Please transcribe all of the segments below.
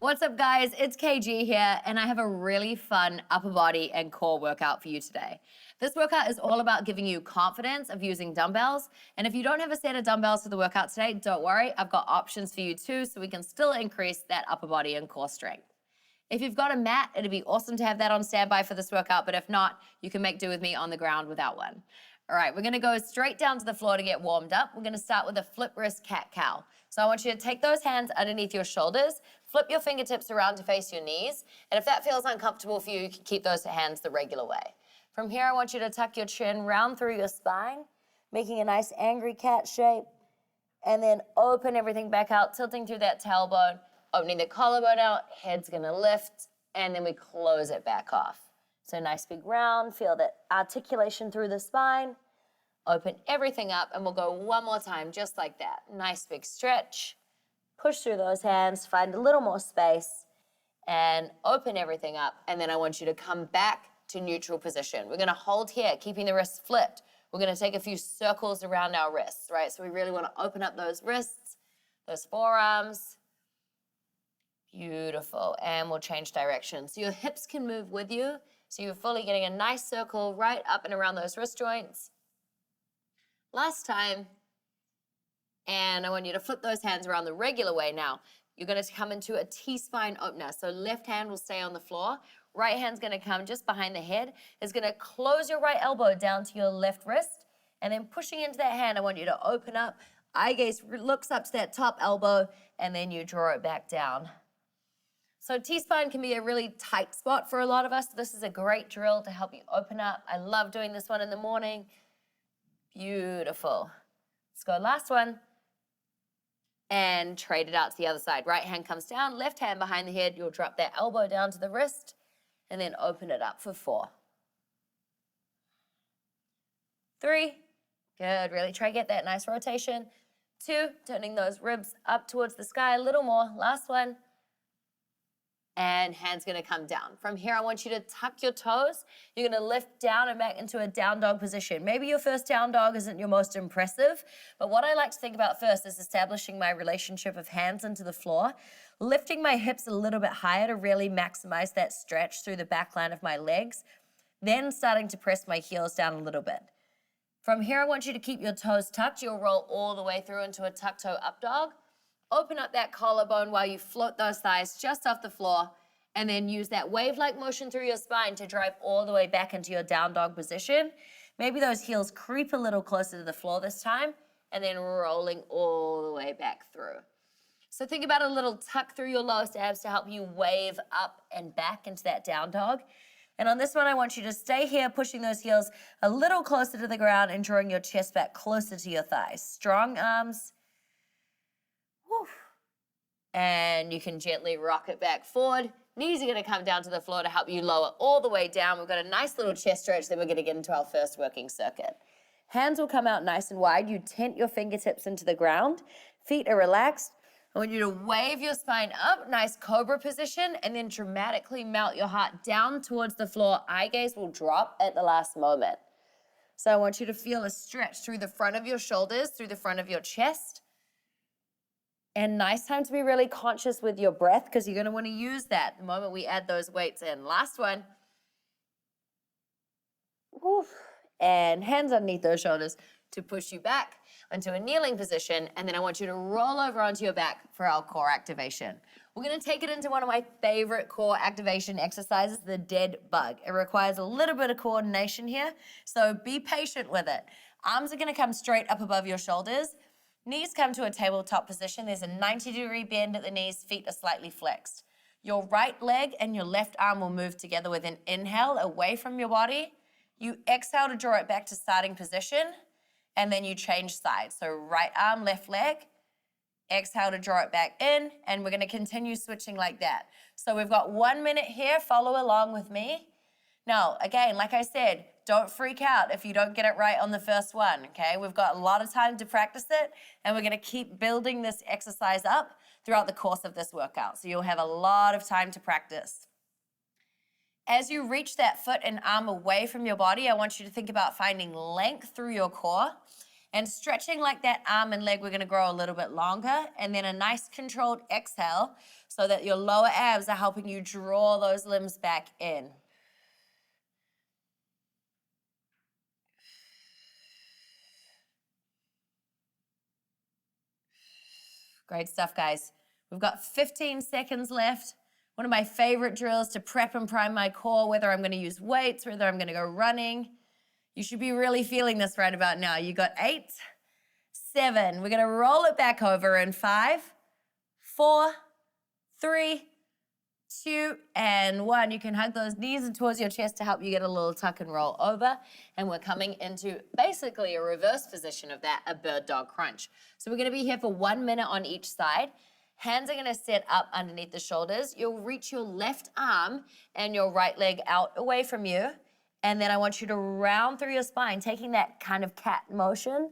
What's up, guys? It's KG here, and I have a really fun upper body and core workout for you today. This workout is all about giving you confidence of using dumbbells. And if you don't have a set of dumbbells for the workout today, don't worry, I've got options for you too, so we can still increase that upper body and core strength. If you've got a mat, it'd be awesome to have that on standby for this workout, but if not, you can make do with me on the ground without one. All right, we're gonna go straight down to the floor to get warmed up. We're gonna start with a flip wrist cat-cow. So I want you to take those hands underneath your shoulders, flip your fingertips around to face your knees, and if that feels uncomfortable for you, you can keep those hands the regular way. From here, I want you to tuck your chin round through your spine, making a nice angry cat shape, and then open everything back out, tilting through that tailbone, opening the collarbone out, head's gonna lift, and then we close it back off. So nice big round, feel that articulation through the spine, open everything up, and we'll go one more time, just like that. Nice big stretch, push through those hands, find a little more space, and open everything up, and then I want you to come back to neutral position. We're gonna hold here, keeping the wrists flipped. We're gonna take a few circles around our wrists, right? So we really wanna open up those wrists, those forearms. Beautiful, and we'll change direction. So your hips can move with you, so you're fully getting a nice circle right up and around those wrist joints. Last time, and I want you to flip those hands around the regular way now. You're gonna come into a T-spine opener. So left hand will stay on the floor, right hand's gonna come just behind the head. It's gonna close your right elbow down to your left wrist, and then pushing into that hand, I want you to open up. Eye gaze looks up to that top elbow, and then you draw it back down. So T-spine can be a really tight spot for a lot of us. This is a great drill to help you open up. I love doing this one in the morning. Beautiful. Let's go last one. And trade it out to the other side. Right hand comes down, left hand behind the head. You'll drop that elbow down to the wrist and then open it up for 4. 3. Good, really try to get that nice rotation. 2, turning those ribs up towards the sky a little more. Last one. And hands gonna come down. From here, I want you to tuck your toes. You're gonna lift down and back into a down dog position. Maybe your first down dog isn't your most impressive, but what I like to think about first is establishing my relationship of hands into the floor, lifting my hips a little bit higher to really maximize that stretch through the back line of my legs, then starting to press my heels down a little bit. From here, I want you to keep your toes tucked. You'll roll all the way through into a tuck toe up dog. Open up that collarbone while you float those thighs just off the floor, and then use that wave-like motion through your spine to drive all the way back into your down dog position. Maybe those heels creep a little closer to the floor this time, and then rolling all the way back through. So think about a little tuck through your lowest abs to help you wave up and back into that down dog. And on this one, I want you to stay here, pushing those heels a little closer to the ground and drawing your chest back closer to your thighs. Strong arms. Whew. And you can gently rock it back forward. Knees are gonna come down to the floor to help you lower all the way down. We've got a nice little chest stretch, then we're gonna get into our first working circuit. Hands will come out nice and wide. You tent your fingertips into the ground. Feet are relaxed. I want you to wave your spine up, nice cobra position, and then dramatically melt your heart down towards the floor. Eye gaze will drop at the last moment. So I want you to feel a stretch through the front of your shoulders, through the front of your chest. And nice time to be really conscious with your breath, because you're gonna wanna use that the moment we add those weights in. Last one. Woo. And hands underneath those shoulders to push you back into a kneeling position. And then I want you to roll over onto your back for our core activation. We're gonna take it into one of my favorite core activation exercises, the dead bug. It requires a little bit of coordination here, so be patient with it. Arms are gonna come straight up above your shoulders. Knees come to a tabletop position. There's a 90-degree bend at the knees, feet are slightly flexed. Your right leg and your left arm will move together with an inhale away from your body. You exhale to draw it back to starting position, and then you change sides. So right arm, left leg, exhale to draw it back in, and we're gonna continue switching like that. So we've got 1 minute here, follow along with me. Now, again, like I said, don't freak out if you don't get it right on the first one, okay? We've got a lot of time to practice it, and we're gonna keep building this exercise up throughout the course of this workout. So you'll have a lot of time to practice. As you reach that foot and arm away from your body, I want you to think about finding length through your core And stretching like that arm and leg, we're gonna grow a little bit longer, and then a nice controlled exhale so that your lower abs are helping you draw those limbs back in. Great stuff, guys. We've got 15 seconds left. One of my favorite drills to prep and prime my core, whether I'm gonna use weights, whether I'm gonna go running. You should be really feeling this right about now. You got 8, 7. We're gonna roll it back over in 5, 4, 3, 2, and 1. You can hug those knees towards your chest to help you get a little tuck and roll over. And we're coming into basically a reverse position of that, a bird dog crunch. So we're gonna be here for 1 minute on each side. Hands are gonna sit up underneath the shoulders. You'll reach your left arm and your right leg out away from you. And then I want you to round through your spine, taking that kind of cat motion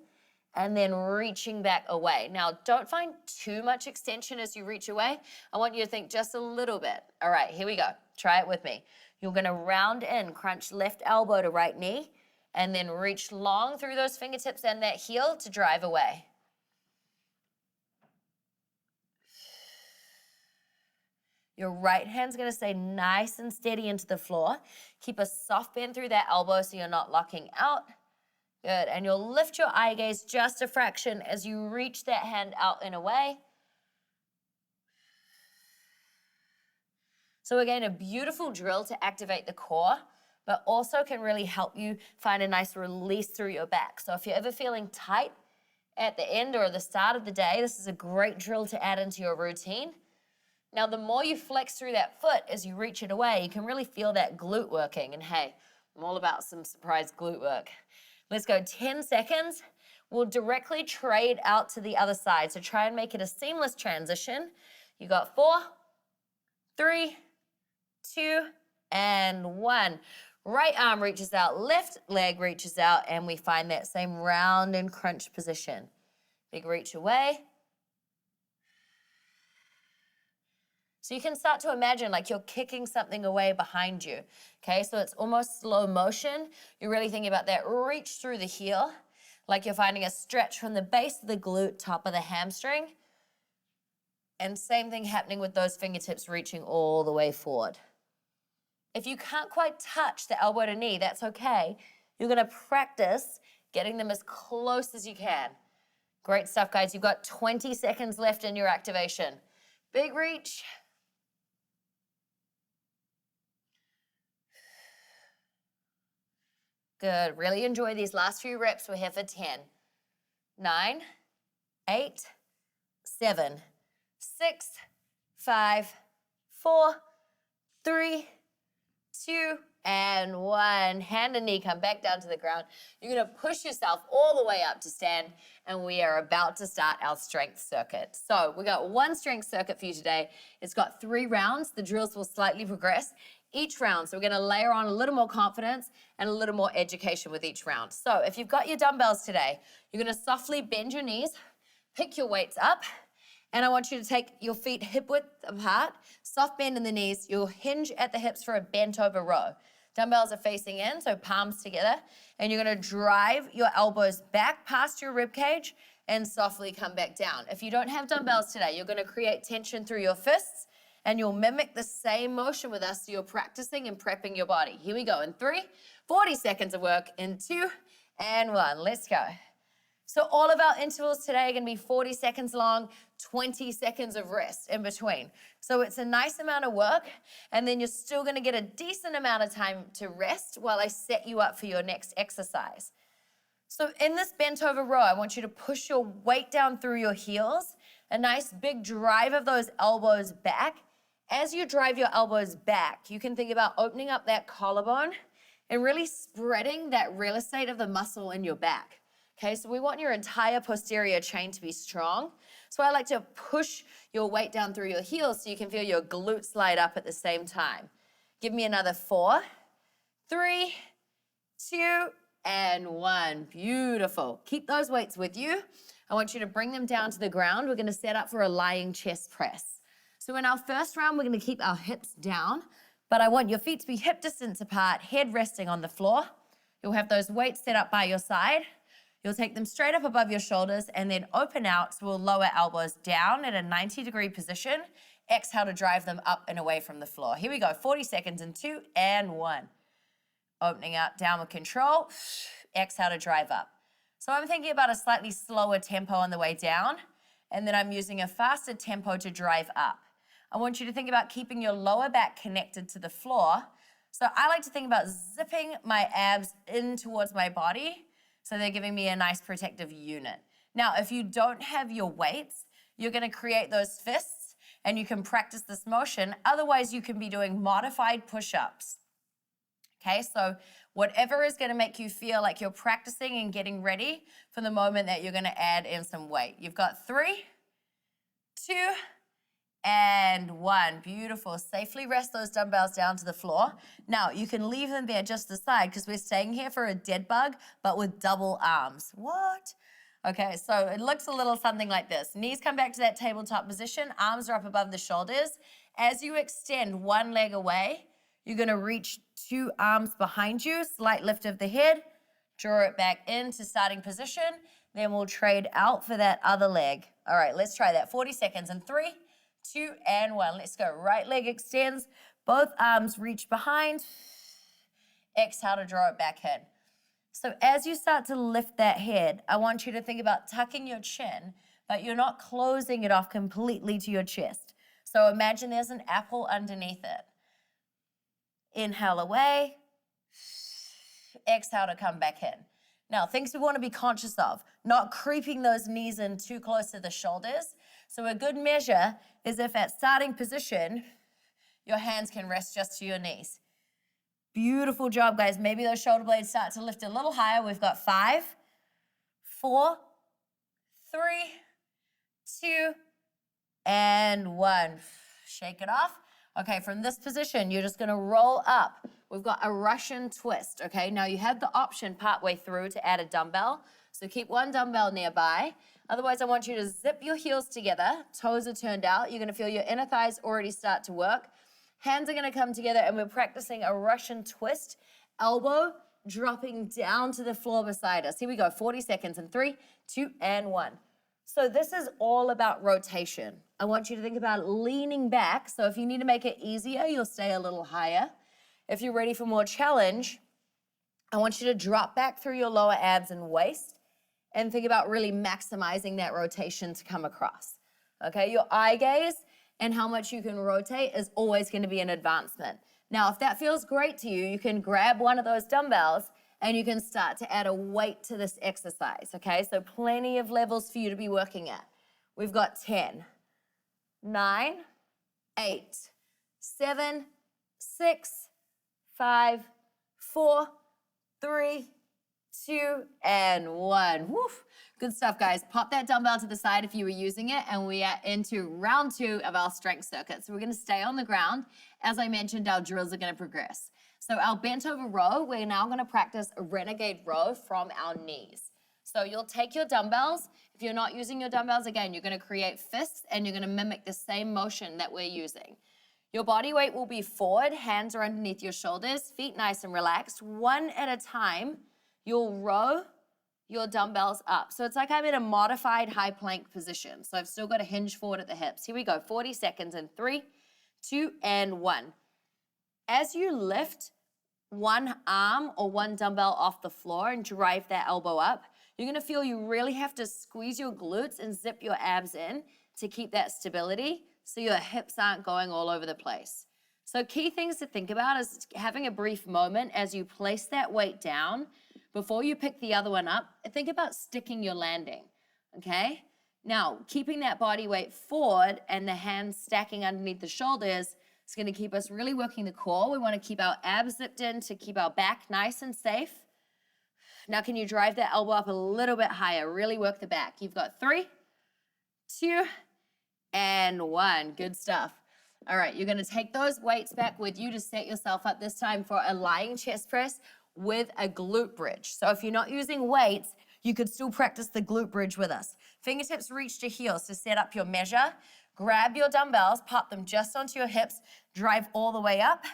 and then reaching back away. Now, don't find too much extension as you reach away. I want you to think just a little bit. All right, here we go. Try it with me. You're gonna round in, crunch left elbow to right knee, and then reach long through those fingertips and that heel to drive away. Your right hand's gonna stay nice and steady into the floor. Keep a soft bend through that elbow so you're not locking out. Good, and you'll lift your eye gaze just a fraction as you reach that hand out and away. So again, a beautiful drill to activate the core, but also can really help you find a nice release through your back. So if you're ever feeling tight at the end or the start of the day, this is a great drill to add into your routine. Now, the more you flex through that foot as you reach it away, you can really feel that glute working. And hey, I'm all about some surprise glute work. Let's go 10 seconds. We'll directly trade out to the other side. So try and make it a seamless transition. You got 4, 3, 2, and 1. Right arm reaches out, left leg reaches out, and we find that same round and crunch position. Big reach away. So you can start to imagine like you're kicking something away behind you, okay? So it's almost slow motion. You're really thinking about that reach through the heel, like you're finding a stretch from the base of the glute, top of the hamstring. And same thing happening with those fingertips reaching all the way forward. If you can't quite touch the elbow to knee, that's okay. You're gonna practice getting them as close as you can. Great stuff, guys. You've got 20 seconds left in your activation. Big reach. Good. Really enjoy these last few reps. We're here for 10, 9, 8, 7, 6, 5, 4, 3, 2, and 1. Hand and knee come back down to the ground. You're going to push yourself all the way up to stand, and we are about to start our strength circuit. So we got one strength circuit for you today. It's got 3 rounds. The drills will slightly progress each round. So we're going to layer on a little more confidence and a little more education with each round. So if you've got your dumbbells today, you're going to softly bend your knees, pick your weights up, and I want you to take your feet hip width apart, soft bend in the knees. You'll hinge at the hips for a bent over row. Dumbbells are facing in, so palms together, and you're gonna drive your elbows back past your rib cage and softly come back down. If you don't have dumbbells today, you're gonna create tension through your fists, and you'll mimic the same motion with us, so you're practicing and prepping your body. Here we go, in 3, 40 seconds of work, in 2, and 1, let's go. So all of our intervals today are gonna be 40 seconds long, 20 seconds of rest in between. So it's a nice amount of work, and then you're still gonna get a decent amount of time to rest while I set you up for your next exercise. So in this bent over row, I want you to push your weight down through your heels, a nice big drive of those elbows back. As you drive your elbows back, you can think about opening up that collarbone and really spreading that real estate of the muscle in your back. Okay, so we want your entire posterior chain to be strong. So I like to push your weight down through your heels so you can feel your glutes light up at the same time. Give me another 4, 3, 2, and 1. Beautiful. Keep those weights with you. I want you to bring them down to the ground. We're gonna set up for a lying chest press. So in our first round, we're gonna keep our hips down, but I want your feet to be hip distance apart, head resting on the floor. You'll have those weights set up by your side. You'll take them straight up above your shoulders and then open out. So we'll lower elbows down at a 90-degree position. Exhale to drive them up and away from the floor. Here we go, 40 seconds in 2 and 1. Opening out, down with control. Exhale to drive up. So I'm thinking about a slightly slower tempo on the way down, and then I'm using a faster tempo to drive up. I want you to think about keeping your lower back connected to the floor. So I like to think about zipping my abs in towards my body, so they're giving me a nice protective unit. Now, if you don't have your weights, you're gonna create those fists and you can practice this motion. Otherwise, you can be doing modified push-ups. Okay, so whatever is gonna make you feel like you're practicing and getting ready for the moment that you're gonna add in some weight. You've got 3, 2, and 1. Beautiful. Safely rest those dumbbells down to the floor. Now, you can leave them there just the side because we're staying here for a dead bug, but with double arms. What? Okay, so it looks a little something like this. Knees come back to that tabletop position. Arms are up above the shoulders. As you extend one leg away, you're going to reach 2 arms behind you. Slight lift of the head. Draw it back into starting position. Then we'll trade out for that other leg. All right, let's try that. 40 seconds in 3, 2, and 1. Let's go. Right leg extends. Both arms reach behind. Exhale to draw it back in. So as you start to lift that head, I want you to think about tucking your chin, but you're not closing it off completely to your chest. So imagine there's an apple underneath it. Inhale away. Exhale to come back in. Now, things we want to be conscious of, not creeping those knees in too close to the shoulders. So a good measure is if at starting position, your hands can rest just to your knees. Beautiful job, guys. Maybe those shoulder blades start to lift a little higher. We've got 5, 4, 3, 2, and 1. Shake it off. Okay, from this position, you're just gonna roll up. We've got a Russian twist, okay? Now you have the option partway through to add a dumbbell, so keep one dumbbell nearby. Otherwise, I want you to zip your heels together, toes are turned out. You're gonna feel your inner thighs already start to work. Hands are gonna come together and we're practicing a Russian twist. Elbow dropping down to the floor beside us. Here we go, 40 seconds in 3, 2, and 1. So this is all about rotation. I want you to think about leaning back. So if you need to make it easier, you'll stay a little higher. If you're ready for more challenge, I want you to drop back through your lower abs and waist and think about really maximizing that rotation to come across. Okay, your eye gaze and how much you can rotate is always going to be an advancement. Now, if that feels great to you, you can grab one of those dumbbells and you can start to add a weight to this exercise, okay? So plenty of levels for you to be working at. We've got 10, 9, 8, 7, 6, 5, 4, 3, 2, and 1. Woof. Good stuff, guys. Pop that dumbbell to the side if you were using it, and we are into round 2 of our strength circuit. So we're gonna stay on the ground. As I mentioned, our drills are gonna progress. So our bent over row, we're now gonna practice a renegade row from our knees. So you'll take your dumbbells. If you're not using your dumbbells, again, you're gonna create fists and you're gonna mimic the same motion that we're using. Your body weight will be forward, hands are underneath your shoulders, feet nice and relaxed. One at a time, you'll row your dumbbells up. So it's like I'm in a modified high plank position. So I've still got to hinge forward at the hips. Here we go, 40 seconds in 3, 2, and 1. As you lift one arm or one dumbbell off the floor and drive that elbow up, you're gonna feel you really have to squeeze your glutes and zip your abs in to keep that stability so your hips aren't going all over the place. So key things to think about is having a brief moment as you place that weight down. Before you pick the other one up, think about sticking your landing, okay? Now, keeping that body weight forward and the hands stacking underneath the shoulders is gonna keep us really working the core. We wanna keep our abs zipped in to keep our back nice and safe. Now, can you drive that elbow up a little bit higher? Really work the back. You've got 3, 2, and 1. Good stuff. All right, you're gonna take those weights back with you to set yourself up this time for a lying chest press with a glute bridge. So if you're not using weights, you could still practice the glute bridge with us. Fingertips reach to heels to set up your measure. Grab your dumbbells, pop them just onto your hips, drive all the way up.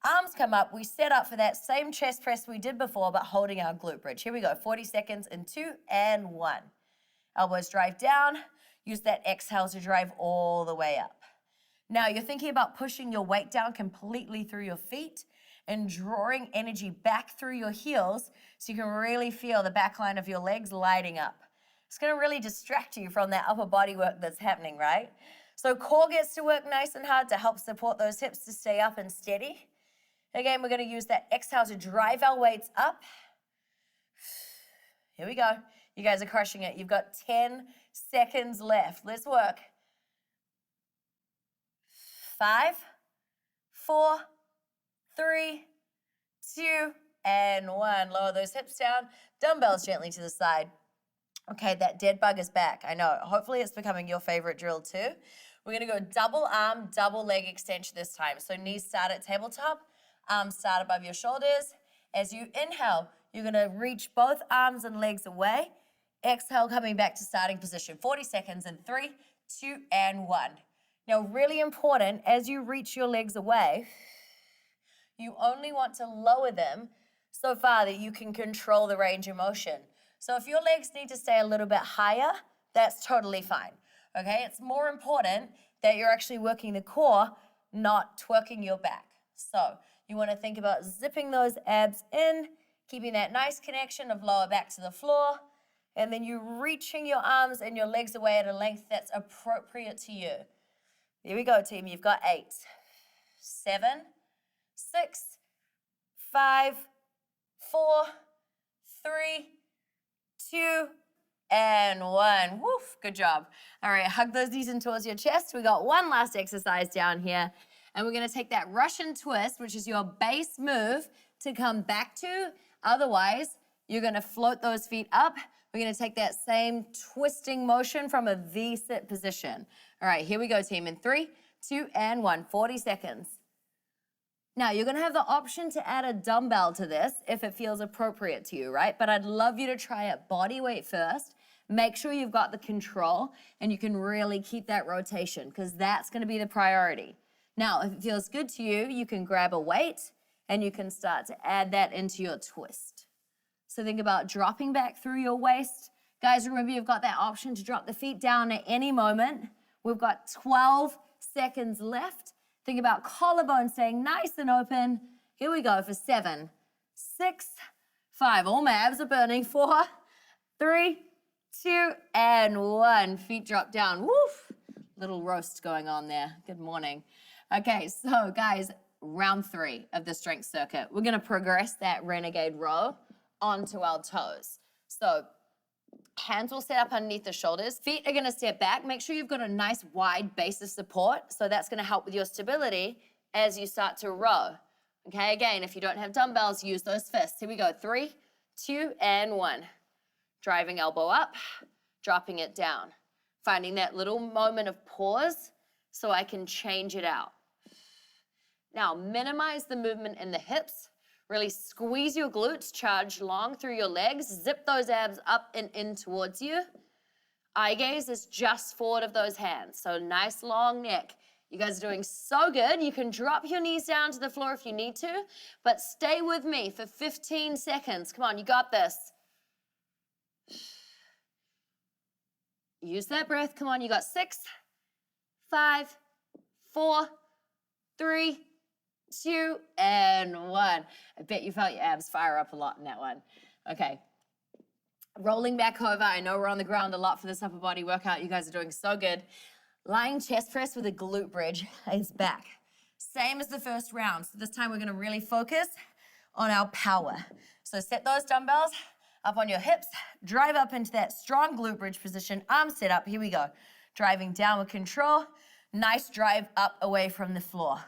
Arms come up, we set up for that same chest press we did before, but holding our glute bridge. Here we go, 40 seconds in 2 and 1. Elbows drive down, use that exhale to drive all the way up. Now you're thinking about pushing your weight down completely through your feet and drawing energy back through your heels so you can really feel the back line of your legs lighting up. It's gonna really distract you from that upper body work that's happening, right? So core gets to work nice and hard to help support those hips to stay up and steady. Again, we're gonna use that exhale to drive our weights up. Here we go. You guys are crushing it. You've got 10 seconds left. Let's work. 5, 4, 3, 2, and 1. Lower those hips down. Dumbbells gently to the side. Okay, that dead bug is back. I know. Hopefully it's becoming your favorite drill too. We're going to go double arm, double leg extension this time. So knees start at tabletop, arms start above your shoulders. As you inhale, you're going to reach both arms and legs away. Exhale, coming back to starting position. 40 seconds in 3, 2, and 1. Now, really important, as you reach your legs away, you only want to lower them so far that you can control the range of motion. So if your legs need to stay a little bit higher, that's totally fine, okay? It's more important that you're actually working the core, not twerking your back. So you want to think about zipping those abs in, keeping that nice connection of lower back to the floor, and then you reaching your arms and your legs away at a length that's appropriate to you. Here we go, team. You've got 8, 7, 6, 5, 4, 3, 2, and 1. Woof, good job. All right, hug those knees in towards your chest. We got one last exercise down here. And we're gonna take that Russian twist, which is your base move, to come back to. Otherwise, you're gonna float those feet up. We're gonna take that same twisting motion from a V-sit position. All right, here we go, team. In 3, 2, and 1, 40 seconds. Now, you're gonna have the option to add a dumbbell to this if it feels appropriate to you, right? But I'd love you to try it body weight first. Make sure you've got the control and you can really keep that rotation because that's gonna be the priority. Now, if it feels good to you, you can grab a weight and you can start to add that into your twist. So think about dropping back through your waist. Guys, remember you've got that option to drop the feet down at any moment. We've got 12 seconds left. Think about collarbone staying nice and open. Here we go for 7, 6, 5. All my abs are burning. 4, 3, 2, and 1. Feet drop down. Woof. Little roast going on there. Good morning. Okay, so guys, round 3 of the strength circuit. We're gonna progress that renegade row onto our toes. So hands will set up underneath the shoulders. Feet are gonna step back. Make sure you've got a nice wide base of support. So that's gonna help with your stability as you start to row. Okay, again, if you don't have dumbbells, use those fists. Here we go, 3, 2, and 1. Driving elbow up, dropping it down. Finding that little moment of pause so I can change it out. Now, minimize the movement in the hips. Really squeeze your glutes, charge long through your legs, zip those abs up and in towards you. Eye gaze is just forward of those hands, so nice long neck. You guys are doing so good. You can drop your knees down to the floor if you need to, but stay with me for 15 seconds. Come on, you got this. Use that breath. Come on, you got 6, 5, 4, 3, 2, and 1. I bet you felt your abs fire up a lot in that one. Okay. Rolling back over. I know we're on the ground a lot for this upper body workout. You guys are doing so good. Lying chest press with a glute bridge is back. Same as the first round. So this time we're going to really focus on our power. So set those dumbbells up on your hips. Drive up into that strong glute bridge position. Arms set up. Here we go. Driving down with control. Nice drive up away from the floor.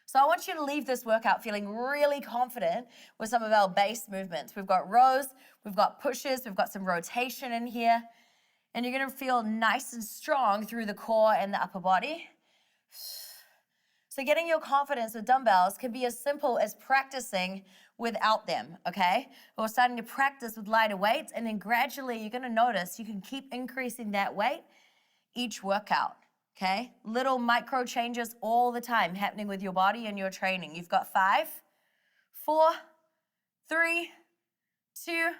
So I want you to leave this workout feeling really confident with some of our base movements. We've got rows, we've got pushes, we've got some rotation in here. And you're gonna feel nice and strong through the core and the upper body. So getting your confidence with dumbbells can be as simple as practicing without them, okay? Or starting to practice with lighter weights, and then gradually you're gonna notice you can keep increasing that weight each workout. okay? Little micro changes all the time happening with your body and your training. You've got 5, 4, 3, 2,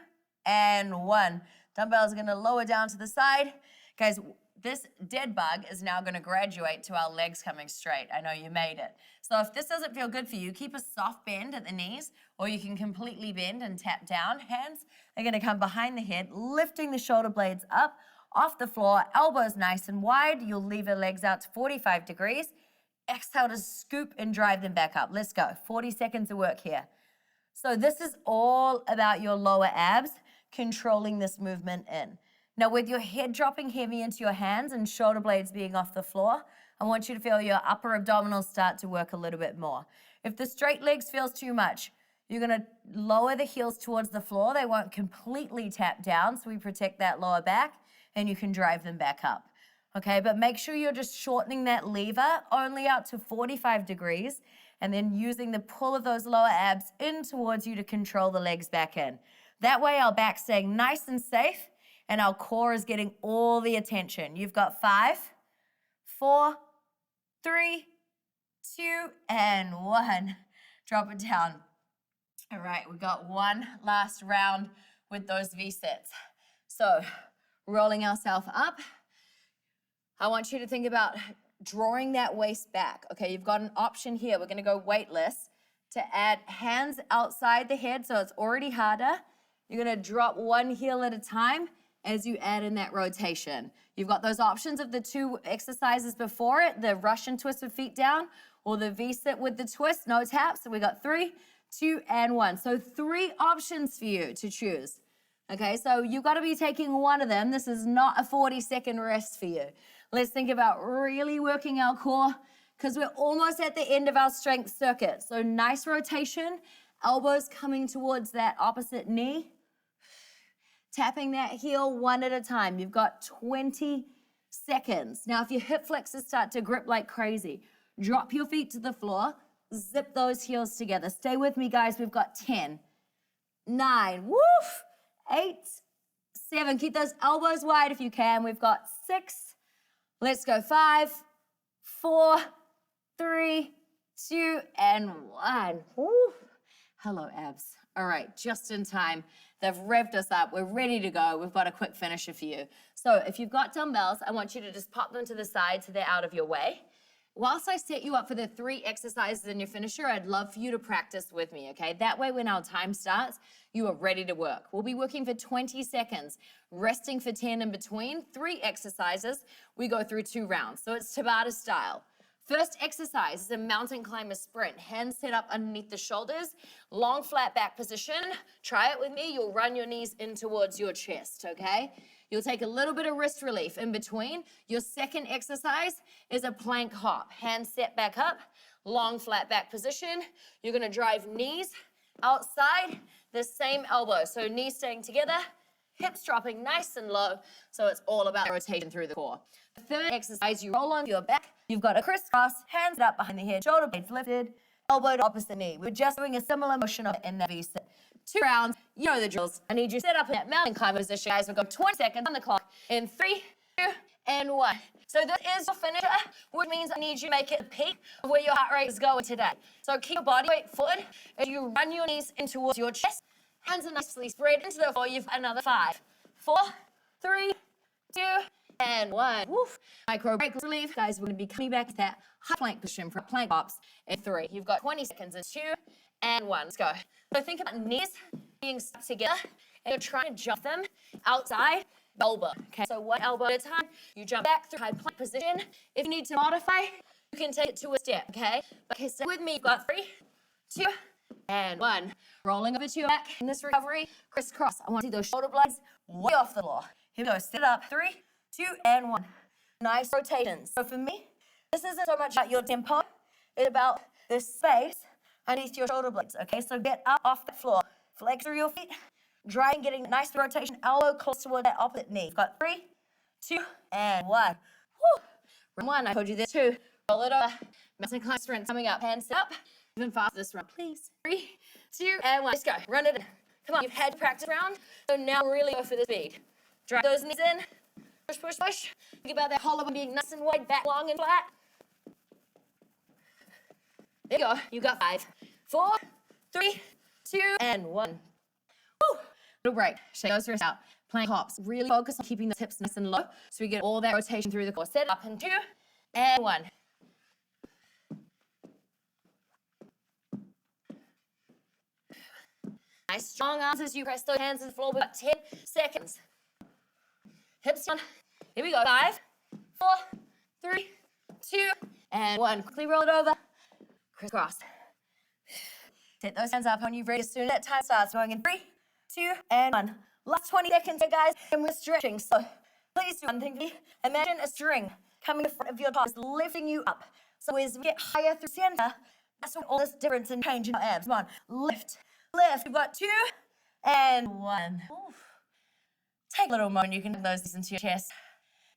and 1. Dumbbells are gonna lower down to the side. Guys, this dead bug is now gonna graduate to our legs coming straight. I know you made it. So if this doesn't feel good for you, keep a soft bend at the knees, or you can completely bend and tap down. Hands are gonna come behind the head, lifting the shoulder blades up off the floor, elbows nice and wide. You'll leave your legs out to 45 degrees. Exhale to scoop and drive them back up. Let's go. 40 seconds of work here. So this is all about your lower abs controlling this movement in. Now with your head dropping heavy into your hands and shoulder blades being off the floor, I want you to feel your upper abdominals start to work a little bit more. If the straight legs feels too much, you're gonna lower the heels towards the floor. They won't completely tap down, so we protect that lower back, and you can drive them back up. Okay, but make sure you're just shortening that lever only out to 45 degrees, and then using the pull of those lower abs in towards you to control the legs back in. That way our back's staying nice and safe, and our core is getting all the attention. You've got 5, 4, 3, 2, and 1. Drop it down. All right, we got one last round with those V-sets. So, rolling ourselves up. I want you to think about drawing that waist back. Okay, you've got an option here. We're gonna go weightless to add hands outside the head, so it's already harder. You're gonna drop one heel at a time as you add in that rotation. You've got those options of the 2 exercises before it, the Russian twist with feet down, or the V-sit with the twist, no tap. So we got 3, 2, and 1. So 3 options for you to choose. Okay, so you gotta be taking one of them. This is not a 40-second rest for you. Let's think about really working our core, because we're almost at the end of our strength circuit. So nice rotation, elbows coming towards that opposite knee. Tapping that heel one at a time. You've got 20 seconds. Now, if your hip flexors start to grip like crazy, drop your feet to the floor, zip those heels together. Stay with me, guys. We've got 10, 9, woof, 8, 7. Keep those elbows wide if you can. We've got 6. Let's go. 5, 4, 3, 2, and 1. Woo. Hello, abs. All right, just in time. They've revved us up. We're ready to go. We've got a quick finisher for you. So if you've got dumbbells, I want you to just pop them to the side so they're out of your way. Whilst I set you up for the 3 exercises in your finisher, I'd love for you to practice with me, okay? That way when our time starts, you are ready to work. We'll be working for 20 seconds, resting for 10 in between. 3 exercises. We go through 2 rounds. So it's Tabata style. First exercise is a mountain climber sprint. Hands set up underneath the shoulders, long flat back position. Try it with me. You'll run your knees in towards your chest, okay? You'll take a little bit of wrist relief in between. Your second exercise is a plank hop. Hands set back up, long flat back position. You're gonna drive knees outside the same elbow. So knees staying together, hips dropping nice and low. So it's all about rotation through the core. The third exercise, you roll onto your back. You've got a crisscross, hands up behind the head, shoulder blades lifted, elbow to opposite knee. We're just doing a similar motion in that V-sit. 2 rounds, you know the drills. I need you to set up in that mountain climber position, guys. We've got 20 seconds on the clock in 3, 2, and 1. So this is your finisher, which means I need you to make it the peak of where your heart rate is going today. So keep your body weight forward as you run your knees in towards your chest. Hands are nicely spread into the floor. You've got another 5, 4, 3, 2, and 1. Woof. Micro break relief. Guys, we're going to be coming back to that high plank position for plank hops in 3. You've got 20 seconds in 2 and 1. Let's go. So think about knees being stuck together, and you're trying to jump them outside elbow. Okay, so one elbow at a time. You jump back through high plank position. If you need to modify, you can take it to a step, okay? Okay, stay with me. You've got 3, 2, and 1. Rolling over to your back in this recovery. Crisscross. I want to see those shoulder blades way off the floor. Here we go. Sit up. 3, 2, and 1. Nice rotations. So for me, this isn't so much about your tempo. It's about the space underneath your shoulder blades. Okay, so get up off the floor. Flex through your feet. Dry and getting nice rotation. Elbow close toward that opposite knee. You've got 3, 2, and 1. Woo. Round 1. I told you this too. Roll it over. Mountain climb sprint coming up. Hands up. Even faster this round, please. 3, 2, and 1. Let's go. Run it in. Come on. You've had your practice round, so now really go for the speed. Drive those knees in. Push, push, push. Think about that hollow being nice and wide, back long and flat. There you go. You got 5, 4, 3, 2, and 1. Woo. Little break. Shake those wrists out. Plank hops. Really focus on keeping the hips nice and low so we get all that rotation through the core. Set up in 2 and 1. Nice strong arms as you press those hands to the floor. We've got 10 seconds. Hips down. Here we go. 5, 4, 3, 2, and 1. Quickly roll it over. Crisscross. Set those hands up when you're ready. As soon as that time starts, going in 3, 2, and 1. Last 20 seconds here, guys, and we're stretching. So please do one thing. Imagine a string coming in front of your top, lifting you up. So as we get higher through center, that's when all this difference and change in our abs. Come on, lift, lift. We've got 2 and 1. Oof. Take a little moment. You can have those into your chest.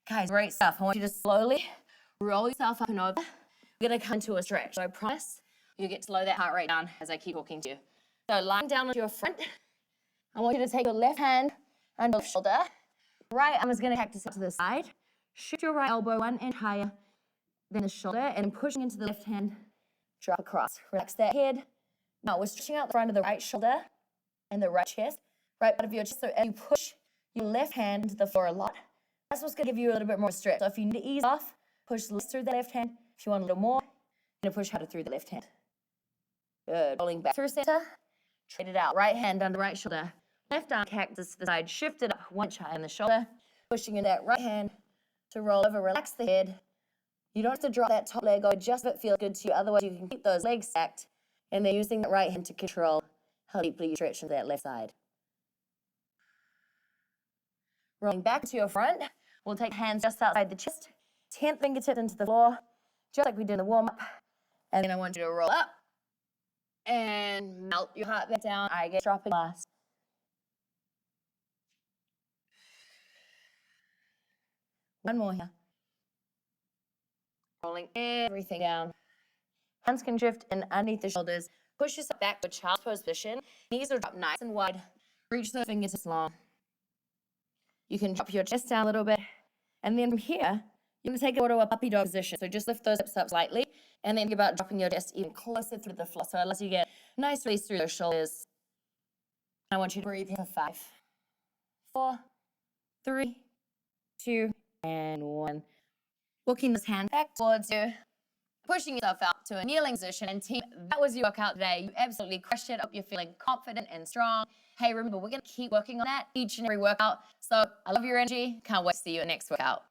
Guys, great stuff. I want you to slowly roll yourself up and over. We're going to come to a stretch. So I promise you get to slow that heart rate down as I keep talking to you. So lying down on your front, I want you to take your left hand under the shoulder. Right arm is going to cactus up to the side. Shift your right elbow 1 inch higher than the shoulder and then pushing into the left hand, drop across. Relax that head. Now we're stretching out the front of the right shoulder and the right chest, right part of your chest. So as you push your left hand into the floor a lot, that's what's going to give you a little bit more stretch. So if you need to ease off, push less through the left hand. If you want a little more, you're going to push harder through the left hand. Good. Rolling back through center. Trade it out. Right hand on the right shoulder. Left arm cactus to the side. Shift it up 1 inch higher in the shoulder. Pushing in that right hand to roll over. Relax the head. You don't have to drop that top leg or just if it feels good to you. Otherwise, you can keep those legs stacked. And then using that right hand to control how deeply you stretch into that left side. Rolling back to your front. We'll take hands just outside the chest. 10th fingertip into the floor. Just like we did in the warm-up. And then I want you to roll up. And melt your heart back down. I get dropping last. One more here. Rolling everything down. Hands can drift in underneath the shoulders. Push yourself back to child's pose position. Knees will drop nice and wide. Reach those fingertips long. You can drop your chest down a little bit. And then from here, you're going to take it to a puppy dog position. So just lift those hips up slightly. And then think about dropping your chest even closer through the floor. So unless you get nice release through those shoulders. I want you to breathe here for 5, 4, 3, 2, and 1. Walking this hand back towards you. Pushing yourself out to a kneeling position. And team, that was your workout today. You absolutely crushed it. Hope you're feeling confident and strong. Hey, remember, we're going to keep working on that each and every workout. So I love your energy. Can't wait to see you at next workout.